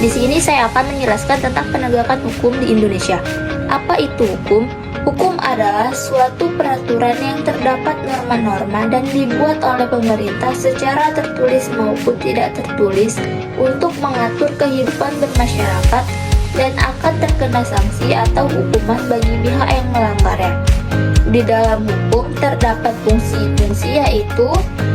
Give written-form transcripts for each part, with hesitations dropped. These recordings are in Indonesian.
Di sini saya akan menjelaskan tentang penegakan hukum di Indonesia. Apa itu hukum? Hukum adalah suatu peraturan yang terdapat norma-norma dan dibuat oleh pemerintah secara tertulis maupun tidak tertulis untuk mengatur kehidupan bermasyarakat dan akan terkena sanksi atau hukuman bagi pihak yang melanggarnya. Di dalam hukum terdapat fungsi-fungsi, yaitu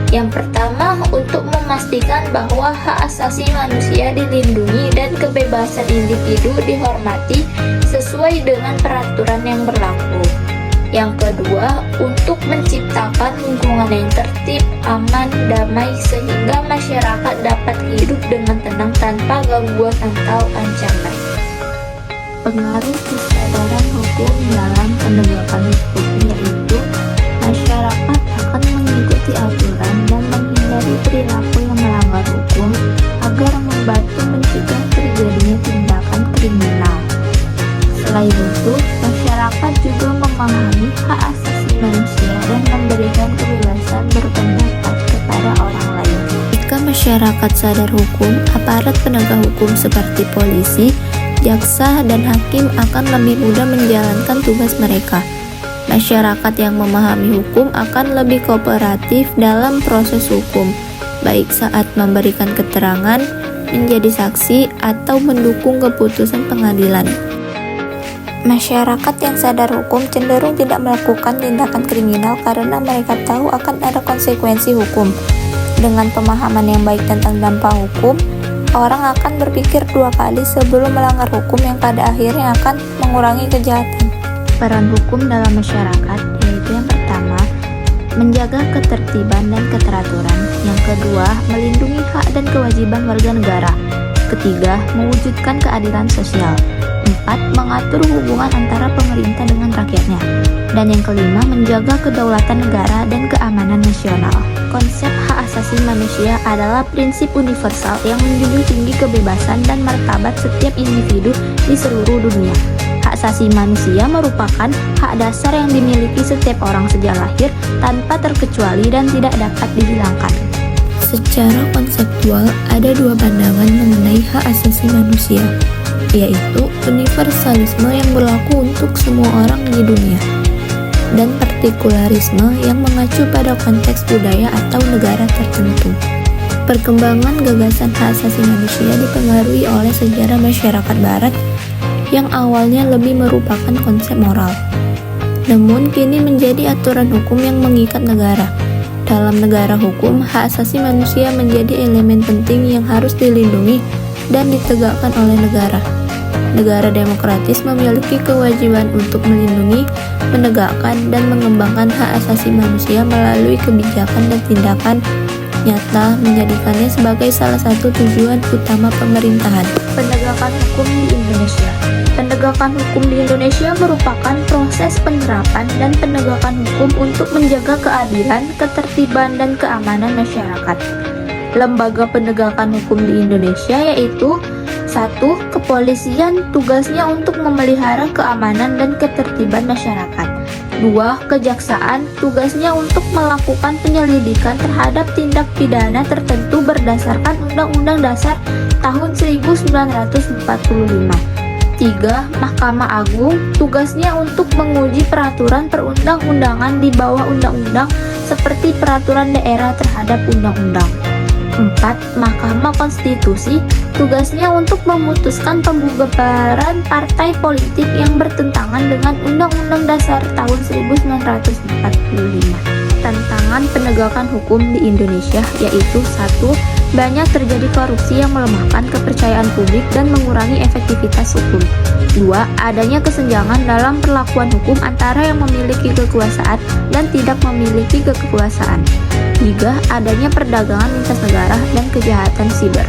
yang pertama, untuk memastikan bahwa hak asasi manusia dilindungi dan kebebasan individu dihormati sesuai dengan peraturan yang berlaku. Yang kedua, untuk menciptakan lingkungan yang tertib, aman, damai sehingga masyarakat dapat hidup dengan tenang tanpa gangguan atau ancaman. Pengaruh kesadaran hukum dalam penegakan hukum, yaitu masyarakat akan mengikuti aturan dan menghindari perilaku yang melanggar hukum agar membantu mencegah terjadinya tindakan kriminal. Selain itu, masyarakat juga memahami hak asasi manusia dan memberikan kebebasan berpendapat kepada orang lain. Jika masyarakat sadar hukum, aparat penegak hukum seperti polisi, jaksa, dan hakim akan lebih mudah menjalankan tugas mereka. Masyarakat yang memahami hukum akan lebih kooperatif dalam proses hukum, baik saat memberikan keterangan, menjadi saksi, atau mendukung keputusan pengadilan. Masyarakat yang sadar hukum cenderung tidak melakukan tindakan kriminal karena mereka tahu akan ada konsekuensi hukum. Dengan pemahaman yang baik tentang dampak hukum, orang akan berpikir dua kali sebelum melanggar hukum yang pada akhirnya akan mengurangi kejahatan. Peran hukum dalam masyarakat, yaitu yang pertama, menjaga ketertiban dan keteraturan. Yang kedua, melindungi hak dan kewajiban warga negara. Ketiga, mewujudkan keadilan sosial. Empat, mengatur hubungan antara pemerintah dengan rakyatnya. Dan yang kelima, menjaga kedaulatan negara dan keamanan nasional. Konsep hak asasi manusia adalah prinsip universal yang menjunjung tinggi kebebasan dan martabat setiap individu di seluruh dunia. Hak asasi manusia merupakan hak dasar yang dimiliki setiap orang sejak lahir tanpa terkecuali dan tidak dapat dihilangkan. Secara konseptual, ada dua pandangan mengenai hak asasi manusia, yaitu universalisme yang berlaku untuk semua orang di dunia, dan partikularisme yang mengacu pada konteks budaya atau negara tertentu. Perkembangan gagasan hak asasi manusia dipengaruhi oleh sejarah masyarakat barat yang awalnya lebih merupakan konsep moral, namun kini menjadi aturan hukum yang mengikat negara. Dalam negara hukum, hak asasi manusia menjadi elemen penting yang harus dilindungi dan ditegakkan oleh negara. Negara demokratis memiliki kewajiban untuk melindungi, menegakkan, dan mengembangkan hak asasi manusia melalui kebijakan dan tindakan nyata, menjadikannya sebagai salah satu tujuan utama pemerintahan. Penegakan hukum di Indonesia. Penegakan hukum di Indonesia merupakan proses penerapan dan penegakan hukum untuk menjaga keadilan, ketertiban, dan keamanan masyarakat. Lembaga penegakan hukum di Indonesia yaitu 1. Kepolisian, tugasnya untuk memelihara keamanan dan ketertiban masyarakat. 2. Kejaksaan, tugasnya untuk melakukan penyelidikan terhadap tindak pidana tertentu berdasarkan Undang-Undang Dasar tahun 1945. 3. Mahkamah Agung, tugasnya untuk menguji peraturan perundang-undangan di bawah undang-undang seperti peraturan daerah terhadap undang-undang. 4. Mahkamah Konstitusi, tugasnya untuk memutuskan pembubaran partai politik yang bertentangan dengan Undang-Undang Dasar tahun 1945. Tantangan penegakan hukum di Indonesia yaitu 1. Banyak terjadi korupsi yang melemahkan kepercayaan publik dan mengurangi efektivitas hukum. 2. Adanya kesenjangan dalam perlakuan hukum antara yang memiliki kekuasaan dan tidak memiliki kekuasaan. 3. Adanya perdagangan lintas negara dan kejahatan siber.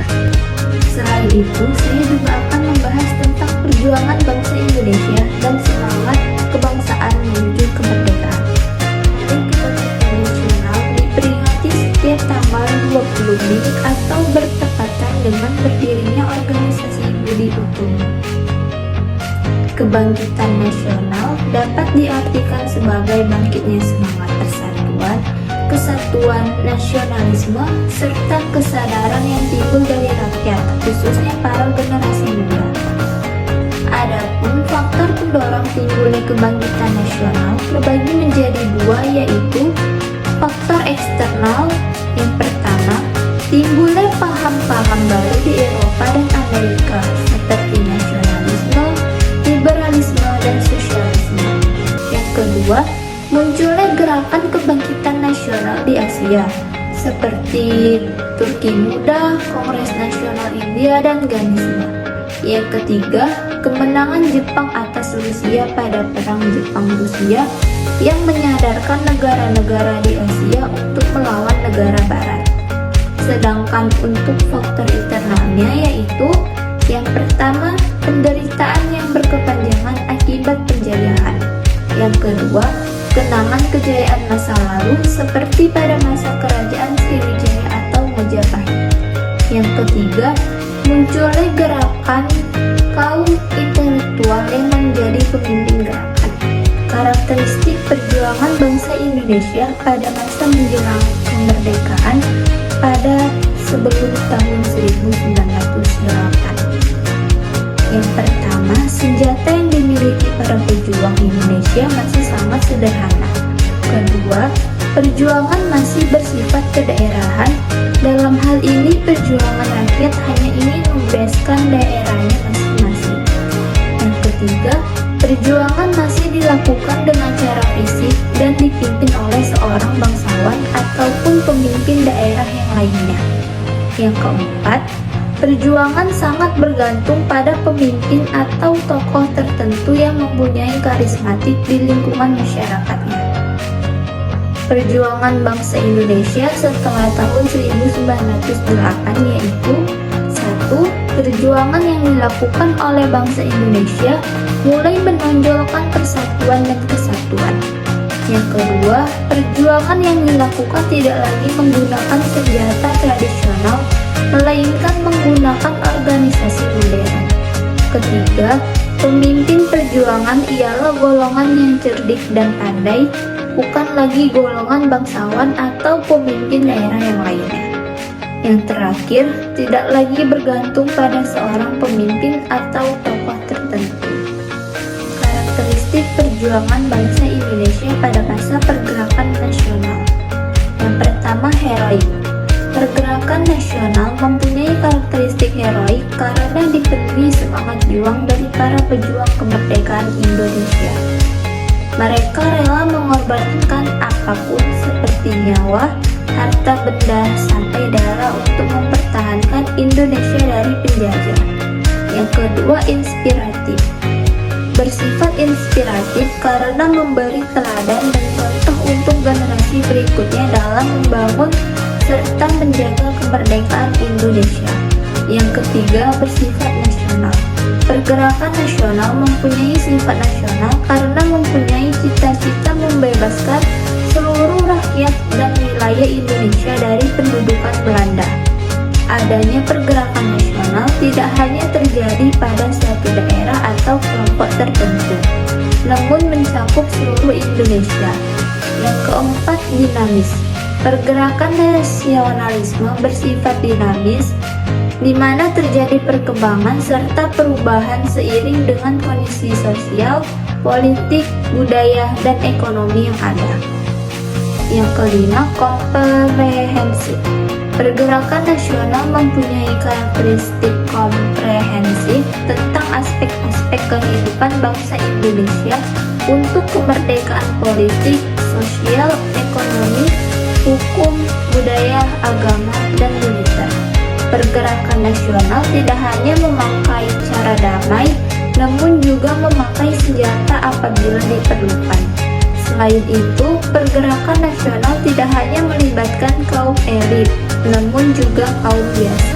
Selain itu, saya juga akan membahas tentang perjuangan bangsa Indonesia dan semangat kebangsaan menuju kemerdekaan. Hari Kemerdekaan Nasional diperingati setiap tanggal 20 Mei atau bertepatan dengan berdirinya Organisasi Budi Utomo. Kebangkitan nasional dapat diartikan sebagai bangkitnya semangat persatuan, kesatuan, nasionalisme, serta kesadaran yang timbul dari rakyat, khususnya para generasi muda. Adapun faktor pendorong timbulnya kebangkitan nasional terbagi menjadi dua, yaitu faktor eksternal. Yang pertama, timbulnya paham-paham baru di Eropa dan Amerika seperti nasionalisme, liberalisme, dan sosialisme. Yang kedua, munculnya gerakan kebangkitan nasional di Asia seperti Turki Muda, Kongres Nasional India, dan Gandhisme. Yang ketiga, kemenangan Jepang atas Rusia pada Perang Jepang-Rusia yang menyadarkan negara-negara di Asia untuk melawan negara Barat. Sedangkan untuk faktor internalnya, yaitu yang pertama, penderitaan yang berkepanjangan akibat penjajahan. Yang kedua, kenangan kejayaan masa lalu seperti pada masa kerajaan Sriwijaya atau Majapahit. Yang ketiga, munculnya gerakan kaum intelektual yang menjadi pemimpin gerakan. Karakteristik perjuangan bangsa Indonesia pada masa menjelang kemerdekaan pada sebelum tahun 1908. Yang pertama, senjata yang dimiliki para pejuang Indonesia masih sangat sederhana. Kedua, perjuangan masih bersifat kedaerahan. Dalam hal ini, perjuangan rakyat hanya ingin membebaskan daerahnya masing-masing. Yang ketiga, perjuangan masih dilakukan dengan cara fisik dan dipimpin oleh seorang bangsawan ataupun pemimpin daerah yang lainnya. Yang keempat, perjuangan sangat bergantung pada pemimpin atau tokoh tertentu yang mempunyai karismatik di lingkungan masyarakatnya. Perjuangan bangsa Indonesia setelah tahun 1908 yaitu 1. Perjuangan yang dilakukan oleh bangsa Indonesia mulai menonjolkan persatuan dan kesatuan. Yang kedua, perjuangan yang dilakukan tidak lagi menggunakan senjata tradisional, melainkan menggunakan organisasi modern. Ketiga, pemimpin perjuangan ialah golongan yang cerdik dan pandai, bukan lagi golongan bangsawan atau pemimpin daerah yang lainnya. Yang terakhir, tidak lagi bergantung pada seorang pemimpin atau tokoh tertentu. Karakteristik perjuangan bangsa Indonesia pada masa pergerakan nasional. Yang pertama, heroik. Pergerakan nasional mempunyai karakteristik heroik karena dipenuhi semangat juang dari para pejuang kemerdekaan Indonesia. Mereka rela mengorbankan apapun seperti nyawa, harta benda, sampai darah untuk mempertahankan Indonesia dari penjajah. Yang kedua, inspiratif. Bersifat inspiratif karena memberi teladan dan contoh untuk generasi berikutnya dalam membangun serta menjaga kemerdekaan Indonesia. Yang ketiga, bersifat nasional. Pergerakan nasional mempunyai sifat nasional karena mempunyai cita-cita membebaskan seluruh rakyat dan wilayah Indonesia dari pendudukan Belanda. Adanya pergerakan nasional tidak hanya terjadi pada suatu daerah atau kelompok tertentu, namun mencakup seluruh Indonesia. Yang keempat, dinamis. Pergerakan nasionalisme bersifat dinamis, di mana terjadi perkembangan serta perubahan seiring dengan kondisi sosial, politik, budaya, dan ekonomi yang ada. Yang kelima, komprehensif. Pergerakan nasional mempunyai karakteristik komprehensif tentang aspek-aspek kehidupan bangsa Indonesia untuk kemerdekaan politik, sosial, ekonomi, hukum, budaya, agama, dan militer. Pergerakan nasional tidak hanya memakai cara damai, namun juga memakai senjata apabila diperlukan. Selain itu, pergerakan nasional tidak hanya melibatkan kaum elit, namun juga kaum biasa.